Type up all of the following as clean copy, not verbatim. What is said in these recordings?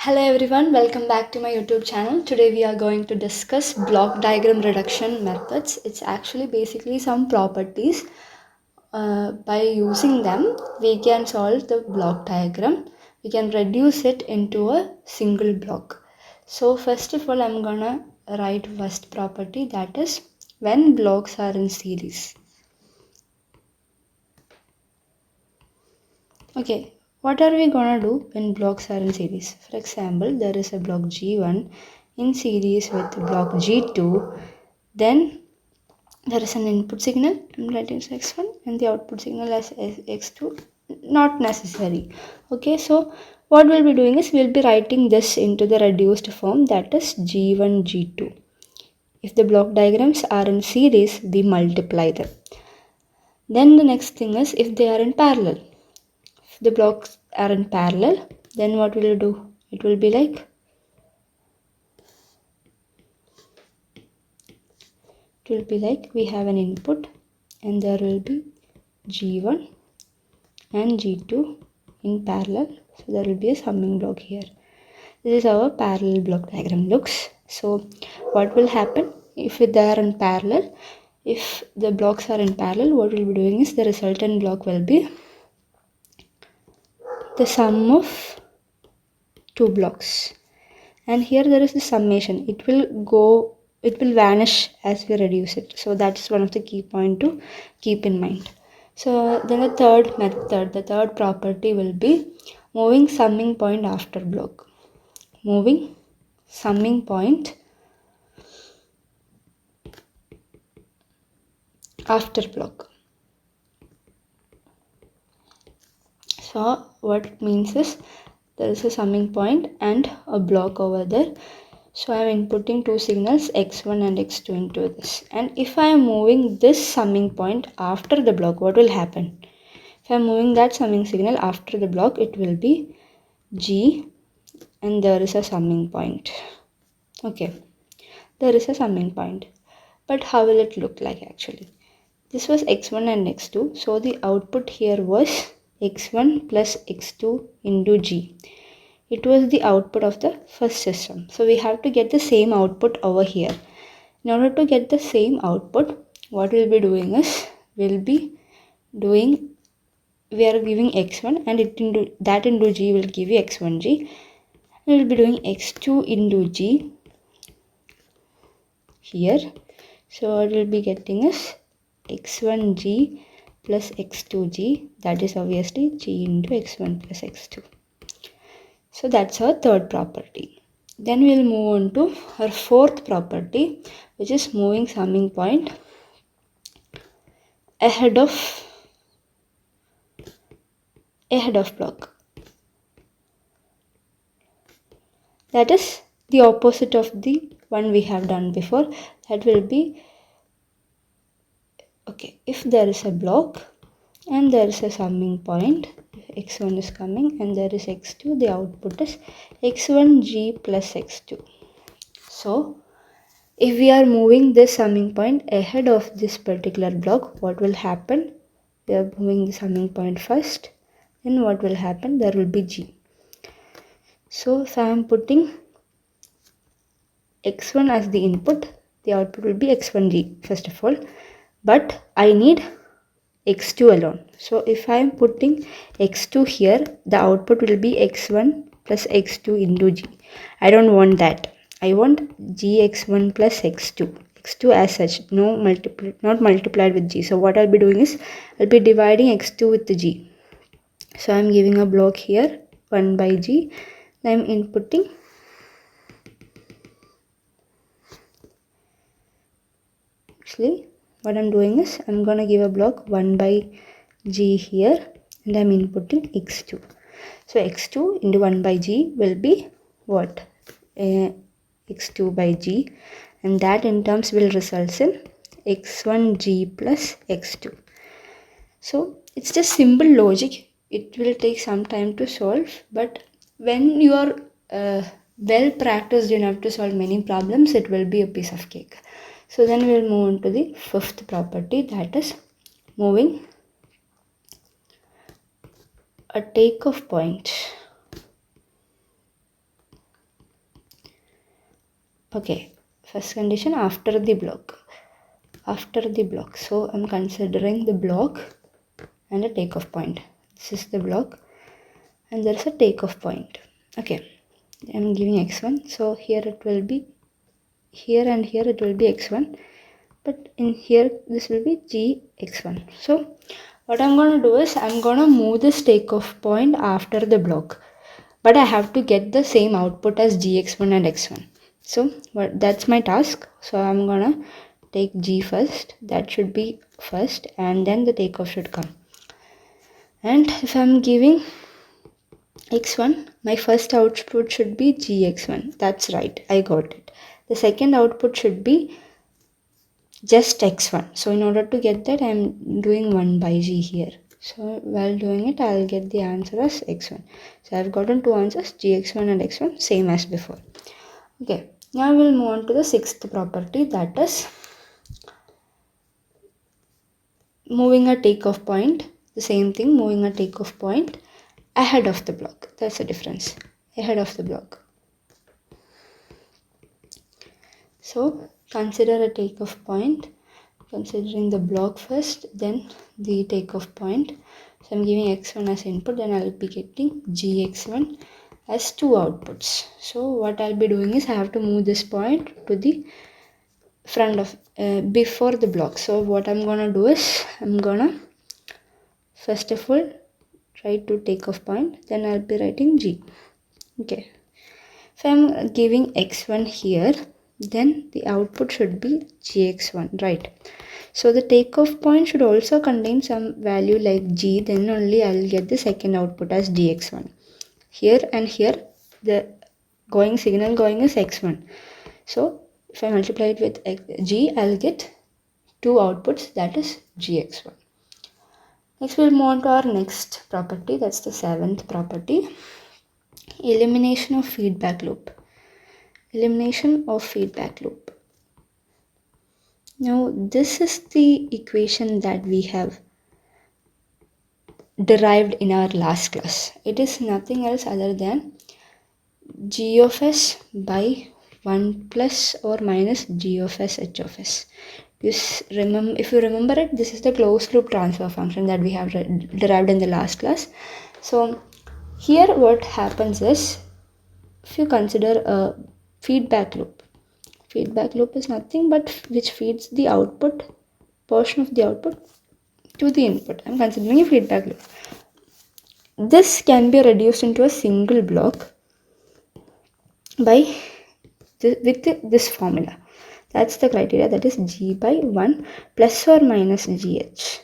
Hello everyone, welcome back to my YouTube channel. Today we are going to discuss block diagram reduction methods. It's actually basically some properties. By using them, we can solve the block diagram. We can reduce it into a single block. So first of all, I'm gonna write first property, that is when blocks are in series. Okay, what are we gonna do when blocks are in series? For example, there is a block G1 in series with block G2. Then there is an input signal, I'm writing as X1, and the output signal as X2. Not necessary. Okay, so what we'll be doing is we'll be writing this into the reduced form, that is G1, G2. If the block diagrams are in series, we multiply them. Then the next thing is if they are in parallel. If the blocks are in parallel, then what will you do? It will be like we have an input and there will be G1 and G2 in parallel. So there will be a summing block here. This is how a parallel block diagram looks. So what will happen if they are in parallel? If the blocks are in parallel, what we'll be doing is the resultant block will be the sum of two blocks. And here there is the summation. It will vanish as we reduce it. So that's one of the key point to keep in mind. So then the third property will be moving summing point after block. Moving summing point after block. So what it means is there is a summing point and a block over there. So I am inputting two signals X1 and X2 into this. And if I am moving this summing point after the block, what will happen? If I am moving that summing signal after the block, it will be G and there is a summing point. Okay, there is a summing point. But how will it look like actually? This was X1 and X2. So the output here was X1 plus X2 into G. It was the output of the first system. So we have to get the same output over here. In order to get the same output, what we'll be doing is we are giving X1 and that into G will give you X1G. And we'll be doing X2 into G here. So what we'll be getting is X1G plus X2G, that is obviously G into X1 plus X2. So that's our third property. Then we'll move on to our fourth property, which is moving summing point ahead of block. That is the opposite of the one we have done before. That will be, okay, if there is a block and there is a summing point, X1 is coming and there is X2, the output is X1G plus X2. So if we are moving this summing point ahead of this particular block, what will happen? We are moving the summing point first. Then what will happen? There will be G. So if I am putting X1 as the input, the output will be X1G first of all. But I need X2 alone. So if I am putting X2 here, the output will be X1 plus X2 into G. I don't want that. I want Gx1 plus X2. X2 as such, not multiplied with G. So what I'll be doing is, I'll be dividing X2 with the G. So I'm giving a block here, 1 by G. I'm inputting what I'm doing is, I'm going to give a block 1 by G here and I'm inputting X2. So X2 into 1 by G will be what? X2 by G, and that in terms will result in X1G plus X2. So it's just simple logic. It will take some time to solve, but when you are well practiced enough to solve many problems, it will be a piece of cake. So then we'll move on to the fifth property, that is moving a takeoff point Okay, first condition after the block. So I'm considering the block and a takeoff point. This is the block and there is a takeoff point. Okay, I'm giving x1, so here it will be here and here it will be x1, but in here this will be gx1. So what I'm going to do is I'm going to move this takeoff point after the block, but I have to get the same output as gx1 and x1. So that's my task. So I'm gonna take g first, that should be first, and then the takeoff should come. And if I'm giving x1, my first output should be gx1. That's right, I got it. The second output should be just x1. So in order to get that, I'm doing 1 by g here. So while doing it, I'll get the answer as x1. So I've gotten two answers, gx1 and x1, same as before. Okay, now we'll move on to the sixth property, that is moving a takeoff point. The same thing, moving a takeoff point ahead of the block. That's the difference, ahead of the block. So consider a takeoff point, considering the block first, then the takeoff point. So I'm giving x1 as input, then I'll be getting gx1 as two outputs. So what I'll be doing is I have to move this point to the front of before the block. So what I'm gonna do is I'm gonna first of all try to take off point, then I'll be writing g. Okay, if I'm giving x1 here, then the output should be gx1, right? So the takeoff point should also contain some value like g, then only I'll get the second output as gx1. Here and here the signal going is x1. So if I multiply it with g, I'll get two outputs, that is gx1. Next we'll move on to our next property, that's the seventh property, elimination of feedback loop. Elimination of feedback loop. Now this is the equation that we have derived in our last class. It is nothing else other than g of s by 1 plus or minus g of s h of s. If you remember it, this is the closed loop transfer function that we have derived in the last class. So here what happens is, if you consider a feedback loop is nothing but which feeds the output, portion of the output to the input. I'm considering a feedback loop. This can be reduced into a single block by with this formula. That's the criteria, that is g by 1 plus or minus gh.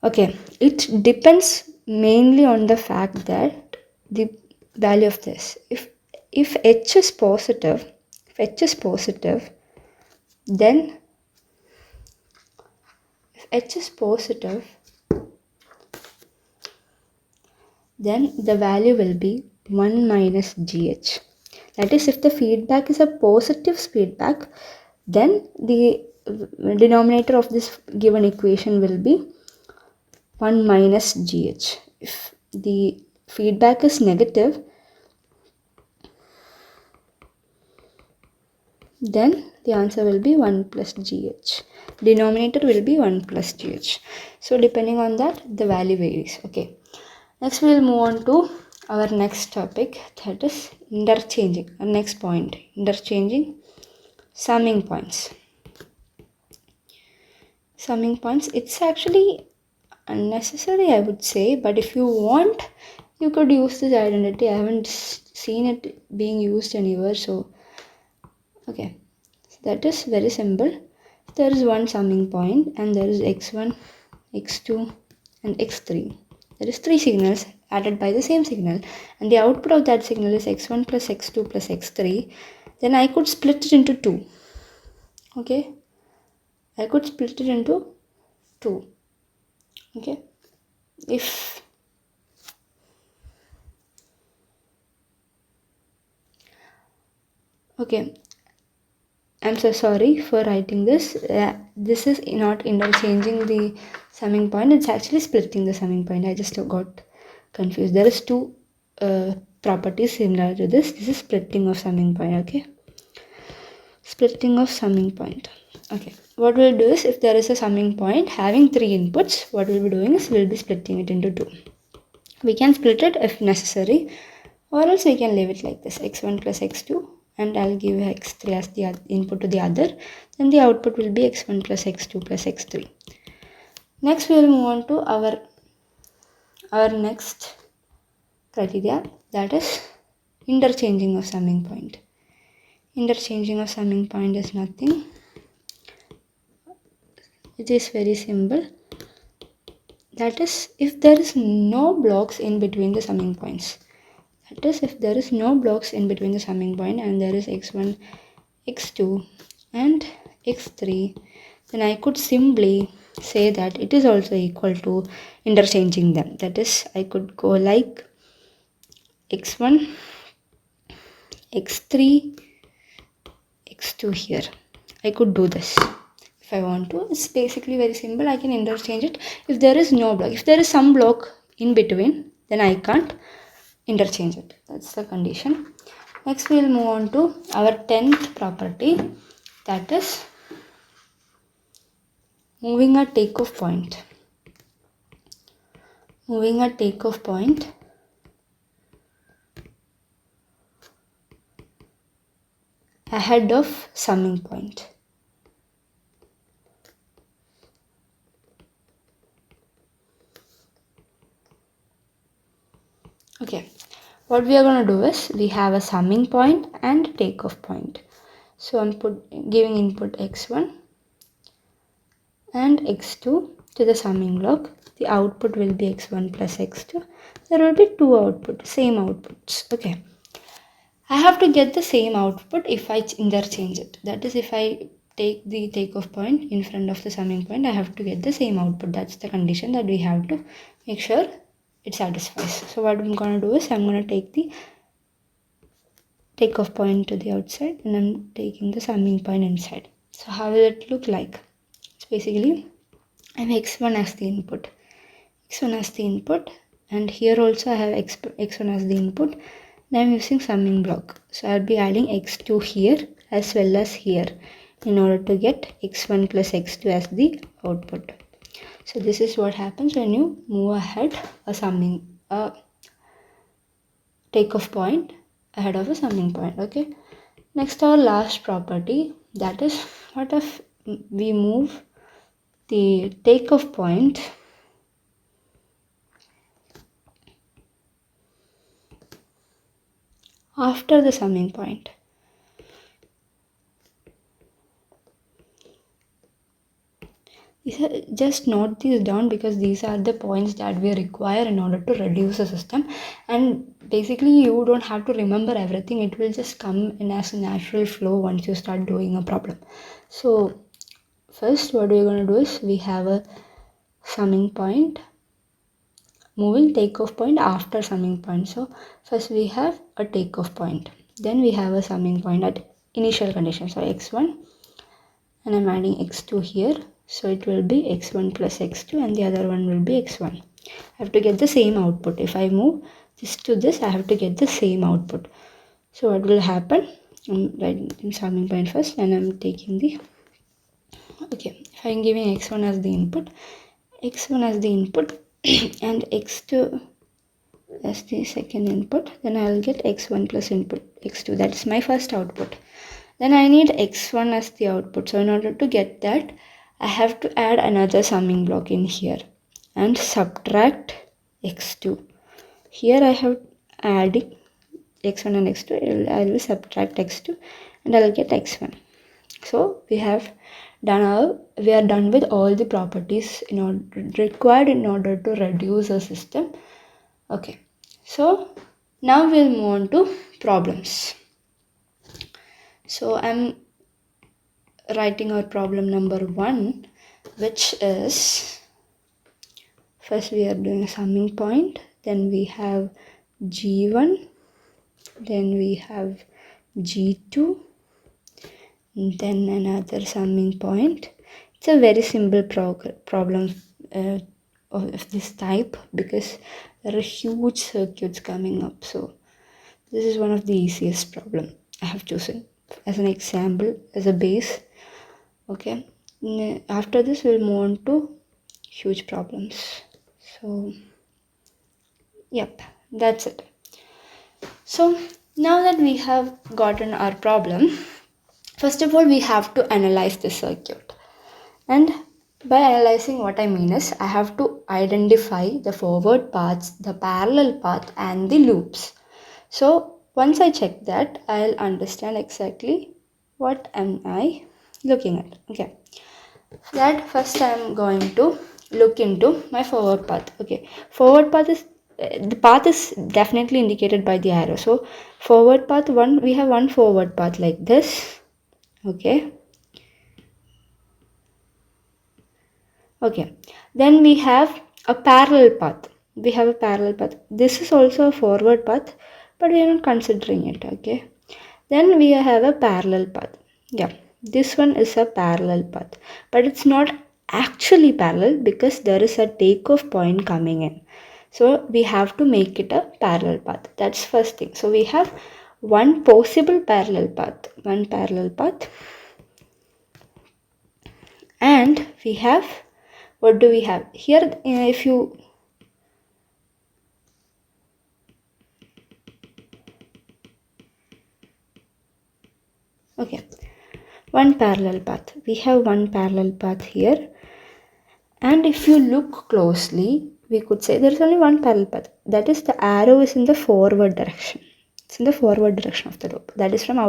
Okay, it depends mainly on the fact that the value of this. If h is positive, then if h is positive, then the value will be 1 minus gh. That is, if the feedback is a positive feedback, then the denominator of this given equation will be 1 minus gh. If the feedback is negative, then the answer will be 1 plus gh. Denominator will be 1 plus gh. So depending on that, the value varies. Okay. Next we will move on to our next topic, that is interchanging. Our next point, interchanging summing points. Summing points, it's actually unnecessary, I would say, but if you want, you could use this identity. I haven't seen it being used anywhere, so okay. So that is very simple. There is one summing point and there is x1, x2 and x3. There is three signals added by the same signal, and the output of that signal is x1 plus x2 plus x3. Then I could split it into two. Okay, I could split it into two. Okay, if okay, I'm so sorry for writing this. This is not interchanging the summing point, it's actually splitting the summing point. I just got confused. There is two properties similar to this. This is splitting of summing point. Okay, splitting of summing point. Okay, what we'll do is, if there is a summing point having 3 inputs, what we'll be doing is we'll be splitting it into 2. We can split it if necessary, or else we can leave it like this, x1 plus x2, and I'll give x3 as the input to the other, then the output will be x1 plus x2 plus x3. Next we will move on to our next criteria, that is interchanging of summing point. Interchanging of summing point is nothing, it is very simple. That is, if there is no blocks in between the summing points. That is, if there is no blocks in between the summing point and there is x1, x2 and x3, then I could simply say that it is also equal to interchanging them. That is, I could go like x1, x3, x2 here. I could do this if I want to. It's basically very simple. I can interchange it if there is no block. If there is some block in between, then I can't interchange it. That's the condition. Next we will move on to our 10th property, that is moving a takeoff point. Moving a takeoff point ahead of summing point. Okay, what we are going to do is, we have a summing point and takeoff point. So I'm giving input x1 and x2 to the summing block. The output will be x1 plus x2. There will be 2 outputs, same outputs. Okay, I have to get the same output if I interchange it. That is, if I take the takeoff point in front of the summing point, I have to get the same output. That's the condition that we have to make sure it satisfies. So what I'm going to do is, I'm going to take the takeoff point to the outside and I'm taking the summing point inside. So how will it look like? It's basically, I have x1 as the input, and here also I have x1 as the input. Now I'm using summing block, so I'll be adding x2 here as well as here in order to get x1 plus x2 as the output. So this is what happens when you move ahead a takeoff point ahead of a summing point. Okay, next our last property, that is, what if we move the takeoff point after the summing point. Just note these down, because these are the points that we require in order to reduce the system, and basically you don't have to remember everything. It will just come in as a natural flow once you start doing a problem. So first what we're going to do is, we have a summing point, moving takeoff point after summing point. So first we have a takeoff point, then we have a summing point at initial condition, so x1, and I'm adding x2 here, so it will be x1 plus x2 and the other one will be x1. I have to get the same output. If I move this to this, I have to get the same output. So what will happen, I'm writing summing point first and I'm taking the, okay, if I'm giving x1 as the input and x2 as the second input, then I will get x1 plus input x2. That is my first output. Then I need x1 as the output. So in order to get that, I have to add another summing block in here and subtract x2. Here I have adding x1 and x2. I will subtract x2 and I will get x1. So we are done with all the properties required in order to reduce a system. Okay, so now we'll move on to problems. So I'm writing our problem number 1, which is, first we are doing a summing point, then we have G1, then we have G2, then another summing point. It's a very simple problem of this type, because there are huge circuits coming up. So this is one of the easiest problem I have chosen. as an example, as a base. Okay, after this we'll move on to huge problems. So yep, that's it. So now that we have gotten our problem, first of all we have to analyze the circuit. And by analyzing, what I mean is I have to identify the forward paths, the parallel path and the loops. So once I check that, I'll understand exactly what am I looking at. Okay, that first I'm going to look into my forward path. Okay, forward path is the path is definitely indicated by the arrow. So forward path 1, we have one forward path like this. Okay, then we have a parallel path. We have a parallel path. This is also a forward path, but we are not considering it. Okay, then we have a parallel path. Yeah, this one is a parallel path, but it's not actually parallel because there is a takeoff point coming in. So we have to make it a parallel path. That's first thing. So we have one possible parallel path, and we have, what do we have here? If you okay, one parallel path. We have one parallel path here, and if you look closely, we could say there is only one parallel path. That is, the arrow is in the forward direction. It's in the forward direction of the loop. That is from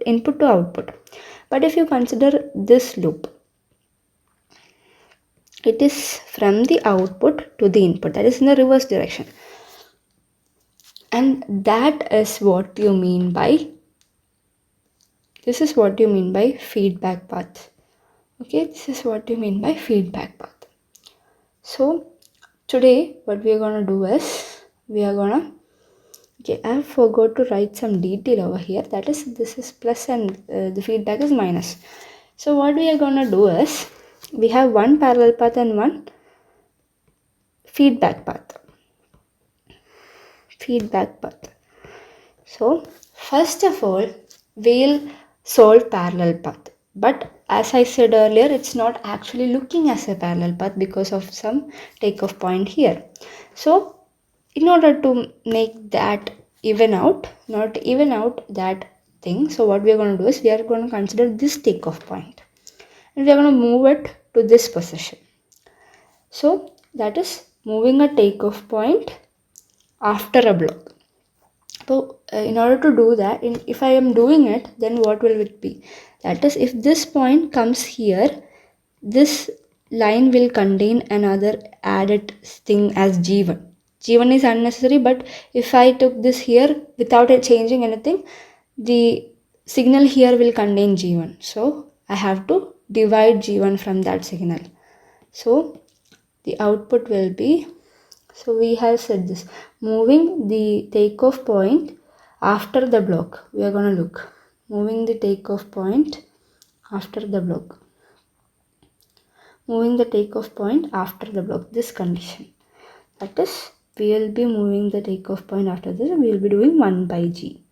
input to output. But if you consider this loop, it is from the output to the input. That is in the reverse direction. And that is what you mean by, this is what you mean by feedback path. Okay, this is what you mean by feedback path. So today what we are going to do is, we are going to, okay, I forgot to write some detail over here. That is, this is plus and the feedback is minus. So what we are going to do is, we have one parallel path and one feedback path. So first of all, we'll solve parallel path. But as I said earlier, it's not actually looking as a parallel path because of some takeoff point here. So in order to make that not even out that thing, so what we are going to do is, we are going to consider this takeoff point and we are going to move it to this position. So that is moving a takeoff point after a block. So in order to do that, if I am doing it, then what will it be? That is, if this point comes here, this line will contain another added thing as G1. G1 is unnecessary, but if I took this here without changing anything, the signal here will contain G1. So I have to divide G1 from that signal. So the output will be, so we have said this, moving the takeoff point after the block. We are going to look, moving the takeoff point after the block. Moving the takeoff point after the block, this condition. That is, we will be moving the takeoff point after this, we will be doing 1 by G.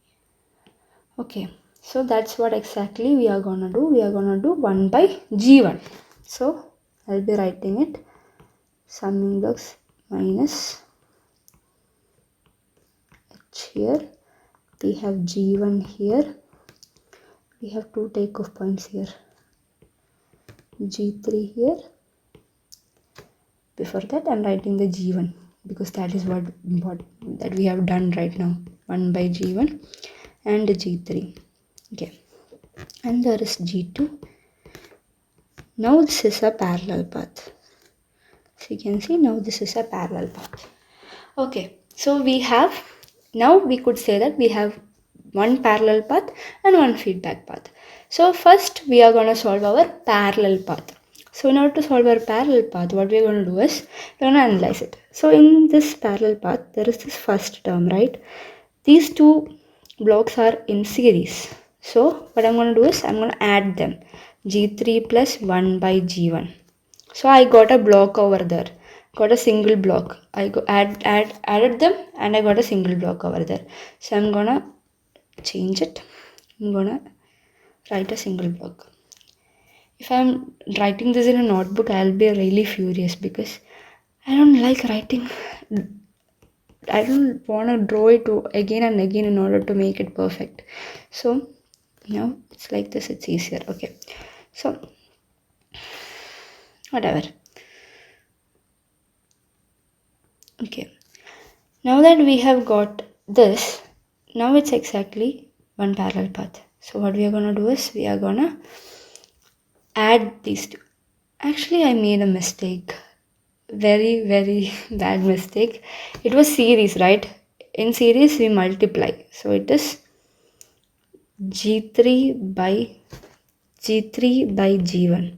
Okay, so that's what exactly we are going to do. We are going to do 1 by G1. So I'll be writing it, summing blocks minus H here. We have G1 here. We have two takeoff points here. G3 here. Before that, I'm writing the G1 because that is what that we have done right now. 1 by G1 and G3. Okay, and there is G2. Now this is a parallel path. So you can see, now this is a parallel path. Okay, so we have, now we could say that we have one parallel path and one feedback path. So first we are going to solve our parallel path. So in order to solve our parallel path, what we are going to do is, we are going to analyze it. So in this parallel path, there is this first term, right? These two blocks are in series. So what I'm going to do is, I'm going to add them, G3 plus 1 by G1. So I got a block over there, got a single block. I added them and I got a single block over there. So I'm gonna change it. I'm gonna write a single block. If I'm writing this in a notebook, I'll be really furious because I don't like writing. I don't want to draw it again and again in order to make it perfect. So now it's like this, it's easier. Okay, so whatever. Okay, now that we have got this, now it's exactly one parallel path. So what we are gonna do is we are gonna add these two. Actually, I made a mistake. Very, very bad mistake. It was series, right? In series, we multiply. So it is G3 by G1.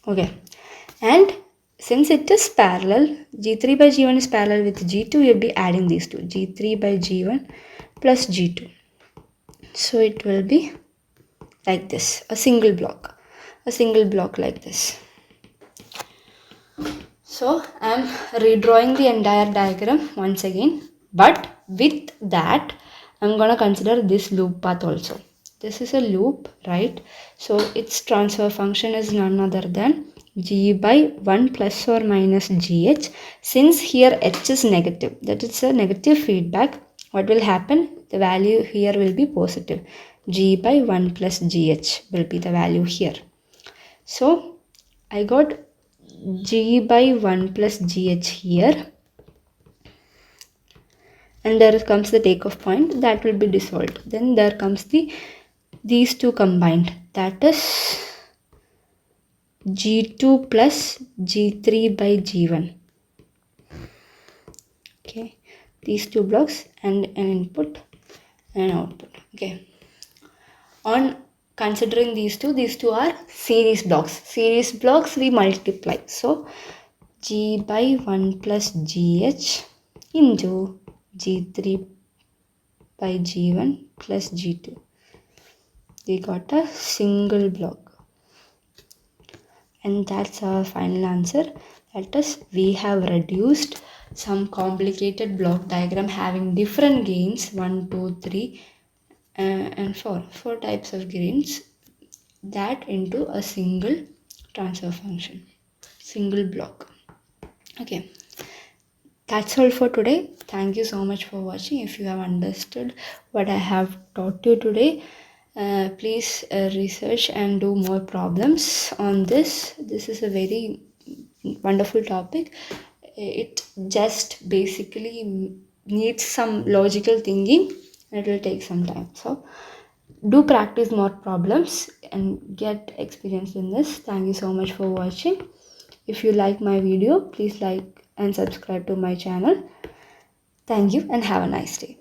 Okay. And since it is parallel, G3 by G1 is parallel with G2, you'll be adding these two. G3 by G1 plus G2. So it will be like this, a single block like this. So I'm redrawing the entire diagram once again, but with that I'm gonna consider this loop path also. This is a loop, right? So its transfer function is none other than g by 1 plus or minus gh. Since here h is negative, that is a negative feedback, what will happen? The value here will be positive. G by 1 plus gh will be the value here. So I got g by 1 plus gh here, and there comes the takeoff point that will be dissolved. Then there comes these two combined, that is g2 plus g3 by g1. Okay, these two blocks and an input and an output. Okay, on considering these two are series blocks we multiply. So g by 1 plus gh into g3 by g1 plus g2. We got a single block, and that's our final answer. That is, we have reduced some complicated block diagram having different gains 1, 2, 3 and 4 types of gains, that into a single transfer function, single block. Okay, that's all for today. Thank you so much for watching. If you have understood what I have taught you today, please research and do more problems on this. This is a very wonderful topic. It just basically needs some logical thinking. It will take some time. So do practice more problems and get experience in this. Thank you so much for watching. If you like my video, please like and subscribe to my channel. Thank you and have a nice day.